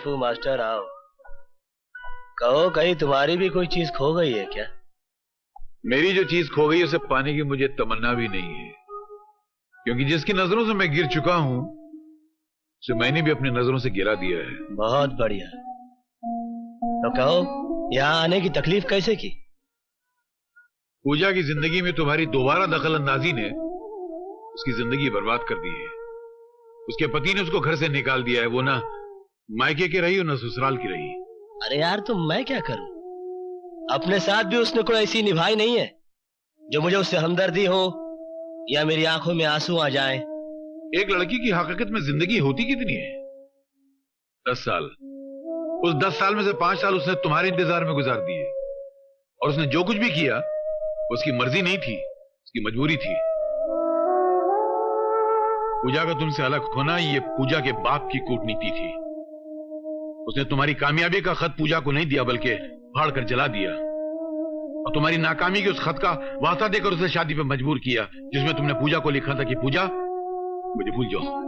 रफू master आओ। कहो कहीं तुम्हारी भी कोई चीज खो गई है क्या? मेरी जो चीज खो गई उसे पाने की मुझे तमन्ना भी नहीं है, क्योंकि जिसकी नजरों से मैं गिर चुका हूं उसे मैंने भी अपनी नजरों से गिरा दिया है। बहुत बढ़िया। तो कहो यहाँ आने की तकलीफ कैसे की? पूजा की जिंदगी में तुम्हारी दोबारा दखल अंदाजी ने उसकी जिंदगी बर्बाद कर दी है। उसके पति ने उसको घर से निकाल दिया है। वो ना मायके की रही और ना ससुराल की रही। अरे यार तो मैं क्या करूं? अपने साथ भी उसने कोई ऐसी निभाई नहीं है जो मुझे उससे हमदर्दी हो या मेरी आंखों में आंसू आ जाएं। एक लड़की की हकीकत में जिंदगी होती कितनी है? 10 साल। उस 10 साल में से 5 साल उसने तुम्हारे इंतजार में गुजार दिए, और उसने जो कुछ भी किया उसकी मर्जी नहीं थी, उसकी मजबूरी थी। पूजा का तुमसे अलग होना ये पूजा के बाप की कूटनीति थी। उसने तुम्हारी कामयाबी का खत पूजा को नहीं दिया बल्कि फाड़ कर जला दिया, और तुम्हारी नाकामी के उस खत का वास्ता देकर उसे शादी पे मजबूर किया जिसमें तुमने पूजा को लिखा था कि पूजा मुझे भूल जाओ।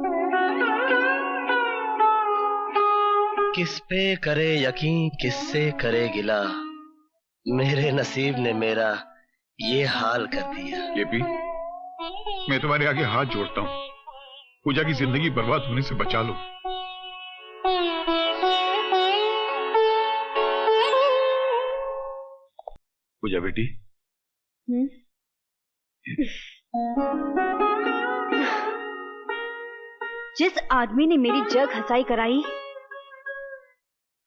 किस पे करे यकीन किससे करे गिला, मेरे नसीब ने मेरा ये हाल कर दिया। केपी, मैं तुम्हारे आगे हाथ जोड़ता हूं, पूजा की जिंदगी बर्बाद होने से बचा लो। पूजा बेटी। जिस आदमी ने मेरी जग हंसाई कराई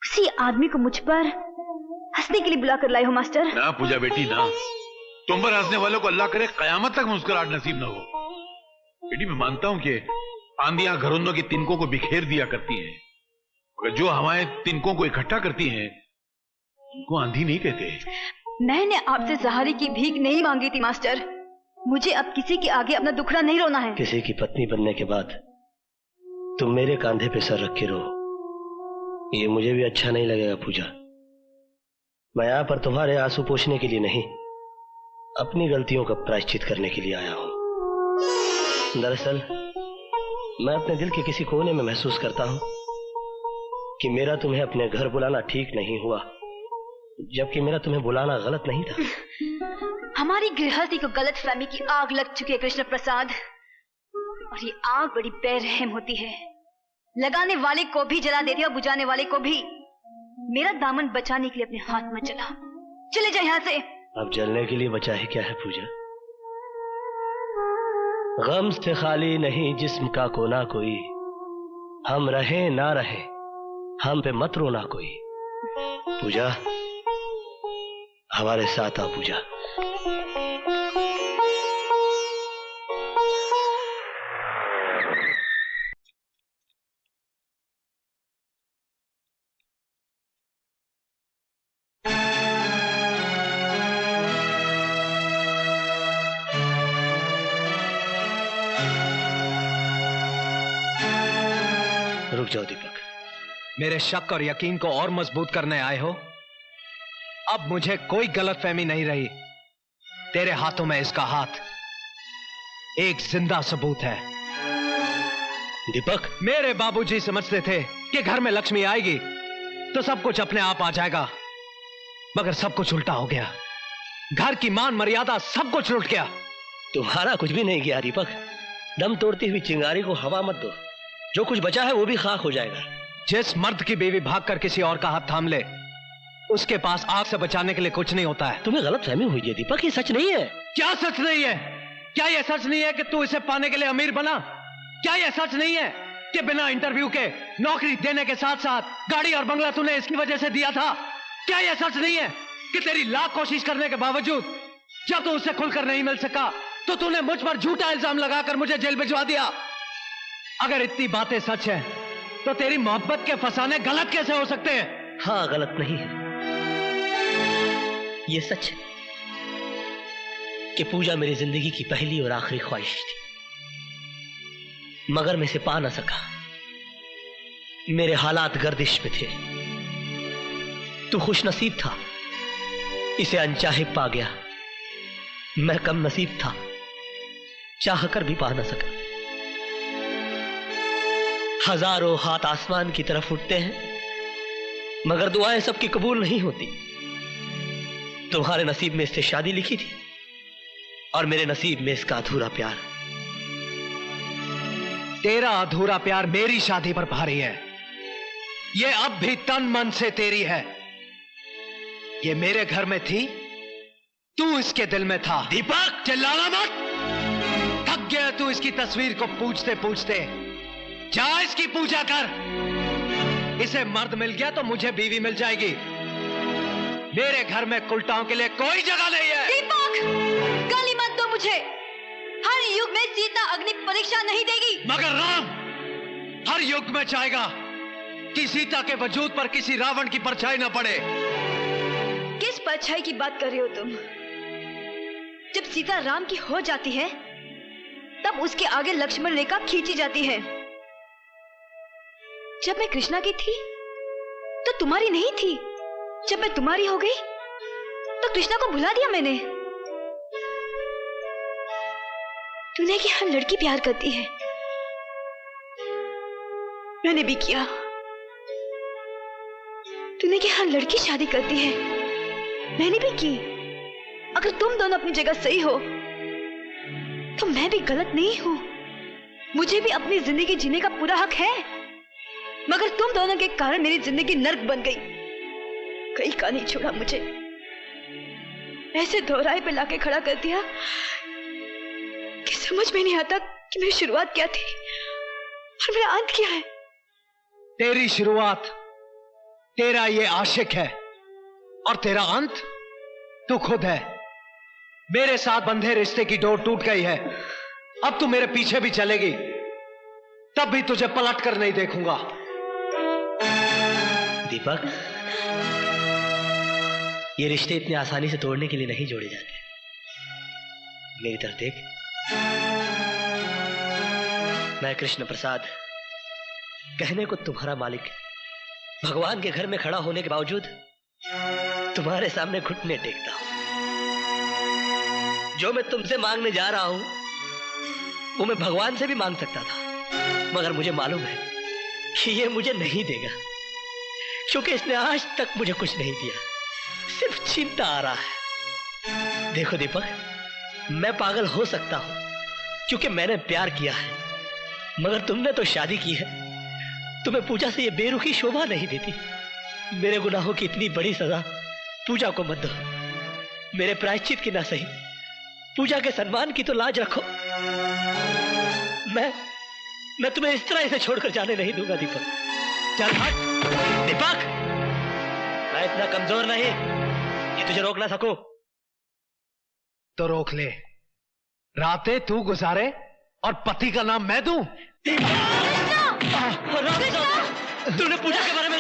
उसी आदमी को मुझ पर हंसने के लिए बुला कर लाई हो मास्टर। ना पूजा बेटी ना, तुम पर हंसने वालों को अल्लाह करे कयामत तक मुस्कुराहट नसीब ना हो। बेटी मैं मानता हूं कि आंधियां घरुंदों की तिनकों को बिखेर दिया करती हैं, मगर जो हवाएं तिनकों को इकट्ठा करती हैं उनको आंधी नहीं कहते। मैंने आपसे सहारे की भीख नहीं मांगी थी मास्टर। मुझे अब किसी के आगे अपना दुखड़ा नहीं रोना है। किसी की पत्नी बनने के बाद तुम मेरे कंधे पे सर रख के रो, ये मुझे भी अच्छा नहीं लगेगा पूजा। मैं यहाँ पर तुम्हारे आंसू पोंछने के लिए नहीं, अपनी गलतियों का प्रायश्चित करने के लिए आया हूं। दरअसल मैं अपने दिल के किसी कोने में महसूस करता हूं कि मेरा तुम्हें अपने घर बुलाना ठीक नहीं हुआ, जबकि मेरा तुम्हें बुलाना गलत नहीं था। हमारी गृहस्थी को गलत फहमी की आग लग चुकी है कृष्ण प्रसाद, और ये आग बड़ी बेरहम होती है। लगाने वाले को भी जला देती है और बुझाने वाले को भी। मेरा दामन बचाने के लिए अपने हाथ में जला, चले जाए यहाँ से। अब जलने के लिए बचा है क्या है पूजा? गम से खाली नहीं जिस्म का कोना कोई, हम रहे ना रहे हम पे मत रोना कोई। पूजा हमारे साथ आ पूजा। रुक जाओ दीपक। मेरे शक और यकीन को और मजबूत करने आए हो? अब मुझे कोई गलतफहमी नहीं रही। तेरे हाथों में इसका हाथ एक जिंदा सबूत है। दीपक, मेरे बाबूजी समझते थे कि घर में लक्ष्मी आएगी तो सब कुछ अपने आप आ जाएगा, मगर सब कुछ उल्टा हो गया। घर की मान मर्यादा सब कुछ लुट गया। तुम्हारा कुछ भी नहीं गया दीपक। दम तोड़ती हुई चिंगारी को हवा मत दो, जो कुछ बचा है वो भी खाक हो जाएगा। जिस मर्द की बीवी भागकर किसी और का हाथ थाम ले, उसके पास आग से बचाने के लिए कुछ नहीं होता है। तुम्हें गलत फहमी हुई है दीपक, ये सच नहीं है। क्या सच नहीं है? क्या यह सच नहीं है कि तू इसे पाने के लिए अमीर बना? क्या यह सच नहीं है कि बिना इंटरव्यू के नौकरी देने के साथ साथ गाड़ी और बंगला तूने इसकी वजह से दिया था? क्या यह सच नहीं है कि तेरी लाख कोशिश करने के बावजूद जब तू उससे खुलकर नहीं मिल सका तो तूने मुझ पर झूठा इल्जाम लगाकर मुझे जेल भिजवा दिया? अगर इतनी बातें सच है तो तेरी मोहब्बत के फसाने गलत कैसे हो सकते हैं? हाँ, गलत नहीं है, ये सच है कि पूजा मेरी जिंदगी की पहली और आखिरी ख्वाहिश थी, मगर मैं इसे पा ना सका। मेरे हालात गर्दिश में थे। तू खुश नसीब था, इसे अनचाहे पा गया। मैं कम नसीब था, चाह कर भी पा ना सका। हजारों हाथ आसमान की तरफ उठते हैं मगर दुआएं सबकी कबूल नहीं होती। तुम्हारे नसीब में इससे शादी लिखी थी और मेरे नसीब में इसका अधूरा प्यार। तेरा अधूरा प्यार मेरी शादी पर भारी है। ये अब भी तन मन से तेरी है। ये मेरे घर में थी, तू इसके दिल में था। दीपक, चिल्लाना मत। थक गया तू इसकी तस्वीर को पूछते पूछते। जा इसकी पूजा कर। इसे मर्द मिल गया तो मुझे बीवी मिल जाएगी। मेरे घर में कुलटाओं के लिए कोई जगह नहीं है। दीपक, गाली मत दो मुझे। हर युग में सीता अग्नि परीक्षा नहीं देगी। मगर राम हर युग में चाहेगा कि सीता के वजूद पर किसी रावण की परछाई न पड़े। किस परछाई की बात कर रहे हो तुम? जब सीता राम की हो जाती है तब उसके आगे लक्ष्मण रेखा खींची जाती है। जब मैं कृष्णा की थी तो तुम्हारी नहीं थी। जब मैं तुम्हारी हो गई तो कृष्णा को भुला दिया मैंने। तूने कि हर लड़की प्यार करती है, मैंने भी किया। तूने कि हर लड़की शादी करती है, मैंने भी की। अगर तुम दोनों अपनी जगह सही हो तो मैं भी गलत नहीं हूं। मुझे भी अपनी जिंदगी जीने का पूरा हक है। मगर तुम दोनों के कारण मेरी जिंदगी नर्क बन गई। कहीं का नहीं छोड़ा मुझे। ऐसे दोहराए पे लाके खड़ा कर दिया कि समझ में नहीं आता कि मेरी शुरुआत क्या थी और मेरा अंत क्या है। तेरी शुरुआत तेरा ये आशिक है और तेरा अंत तू खुद है। मेरे साथ बंधे रिश्ते की डोर टूट गई है। अब तू मेरे पीछे भी चलेगी तब भी तुझे पलट कर नहीं देखूंगा। दीपक, ये रिश्ते इतनी आसानी से तोड़ने के लिए नहीं जोड़े जाते। मेरी तरफ देख। मैं कृष्ण प्रसाद, कहने को तुम्हारा मालिक, भगवान के घर में खड़ा होने के बावजूद तुम्हारे सामने घुटने टेकता हूं। जो मैं तुमसे मांगने जा रहा हूं वो मैं भगवान से भी मांग सकता था, मगर मुझे मालूम है कि ये मुझे नहीं देगा, क्योंकि इसने आज तक मुझे कुछ नहीं दिया, सिर्फ चिंता आ रहा है। देखो दीपक, मैं पागल हो सकता हूं क्योंकि मैंने प्यार किया है, मगर तुमने तो शादी की है। तुम्हें पूजा से ये बेरुखी शोभा नहीं देती। मेरे गुनाहों की इतनी बड़ी सजा पूजा को मत दो। मेरे प्रायश्चित की ना सही, पूजा के सम्मान की तो लाज रखो। मैं तुम्हें इस तरह इसे छोड़कर जाने नहीं दूंगा दीपक। चल हट। दीपक, मैं इतना कमजोर नहीं कि तुझे रोक ना सकूं। तो रोक ले। रातें तू गुजारे और पति का नाम मैं दूं। तूने पूजा के बारे में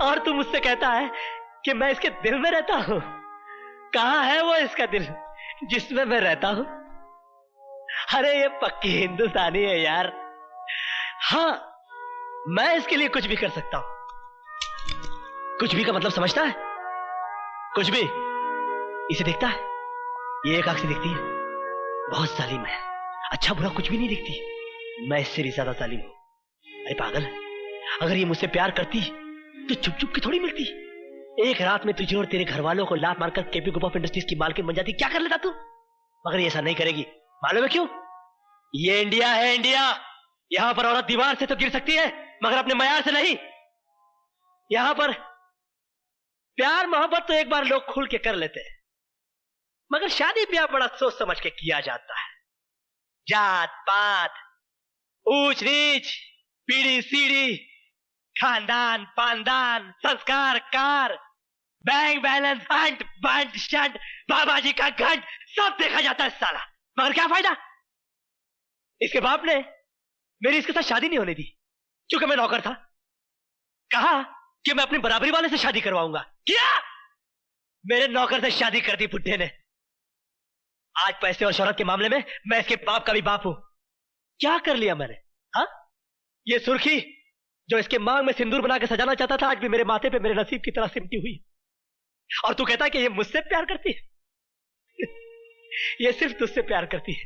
और तू मुझसे कहता है कि मैं इसके दिल में रहता हूं। कहां है वो इसका दिल जिसमें मैं रहता हूं? अरे ये पक्की हिंदुस्तानी है यार। हाँ, मैं इसके लिए कुछ भी कर सकता हूं। कुछ भी का मतलब समझता है? कुछ भी। इसे देखता है, ये एक आंख से दिखती है, बहुत जालिम है। अच्छा बुरा कुछ भी नहीं दिखती। मैं इससे भी ज्यादा जालिम हूं। अरे पागल, अगर ये मुझसे प्यार करती तो चुप चुप के थोड़ी मिलती। एक रात में तुझे और तेरे घर वालों को लात मारकर केपी ग्रुप ऑफ इंडस्ट्रीज की मालकिन बन जाती। क्या कर लेता तू? मगर ये ऐसा नहीं करेगी। मालूम है क्यों? ये इंडिया है, इंडिया। यहां पर औरत दीवार से तो गिर सकती है, मगर अपने मयार से नहीं। यहां पर प्यार मोहब्बत तो एक बार लोग खुल के कर लेते हैं, मगर शादी ब्याह बड़ा सोच समझ के किया जाता है। जात पात, ऊंच नीच, पीढ़ी सीढ़ी, खानदान पानदान, संस्कार कार, बैंक बैलेंस, अंट बंट शंट, बाबा जी का घंट, सब देखा जाता है साला। मगर क्या फायदा? इसके बाप ने मेरी इसके साथ शादी नहीं होने दी, क्योंकि मैं नौकर था। कहा कि मैं अपनी बराबरी वाले से शादी करवाऊंगा। क्या? मेरे नौकर से शादी कर दी बुड्ढे ने। आज पैसे और शोहरत के मामले में मैं इसके बाप का भी बाप हूं। क्या कर लिया मैंने? हाँ, ये सुर्खी जो इसके मांग में सिंदूर बना के सजाना चाहता था, आज भी मेरे माथे पे मेरे नसीब की तरह सिमटी हुई है। और तू कहता है कि ये मुझसे प्यार करती है? ये सिर्फ तुझसे प्यार करती है।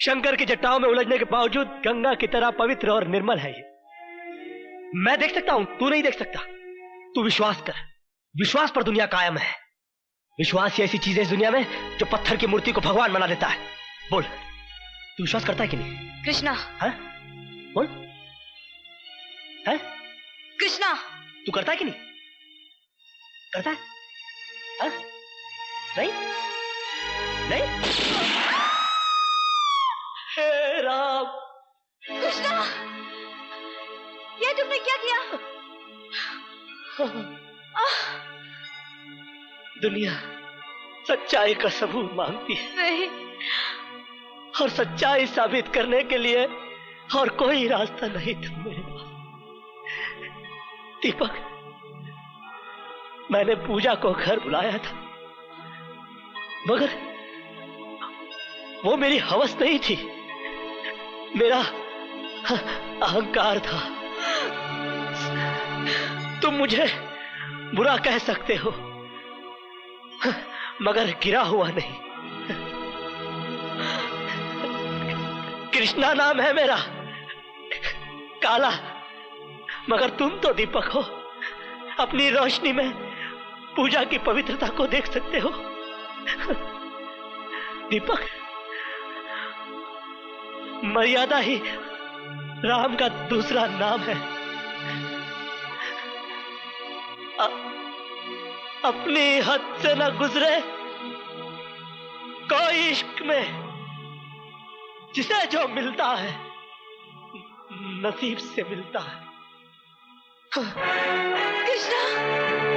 शंकर की जटाओं में उलझने के बावजूद गंगा की तरह पवित्र और निर्मल है ये। मैं देख सकता हूं, तू नहीं देख सकता। तू विश्वास कर, विश्वास पर दुनिया कायम है। विश्वास ही ऐसी चीज है इस दुनिया में जो पत्थर की मूर्ति को भगवान बना देता है। बोल, तू विश्वास करता है कि नहीं? कृष्णा। है? बोल। है? कृष्णा। तू करता है कि नहीं? करता है? है? नहीं? नहीं? हे राम! कृष्णा, ये तुमने क्या किया? दुनिया सच्चाई का सबूत मांगती है। नहीं। और सच्चाई साबित करने के लिए और कोई रास्ता नहीं था मेरे पास। दीपक, मैंने पूजा को घर बुलाया था, मगर वो मेरी हवस नहीं थी, मेरा अहंकार था। तुम मुझे बुरा कह सकते हो, मगर गिरा हुआ नहीं। कृष्णा नाम है मेरा, काला, मगर तुम तो दीपक हो। अपनी रोशनी में पूजा की पवित्रता को देख सकते हो। दीपक, मर्यादा ही राम का दूसरा नाम है। अपनी हद से न गुजरे कोई इश्क में, जिसे जो मिलता है नसीब से मिलता है। कृष्णा।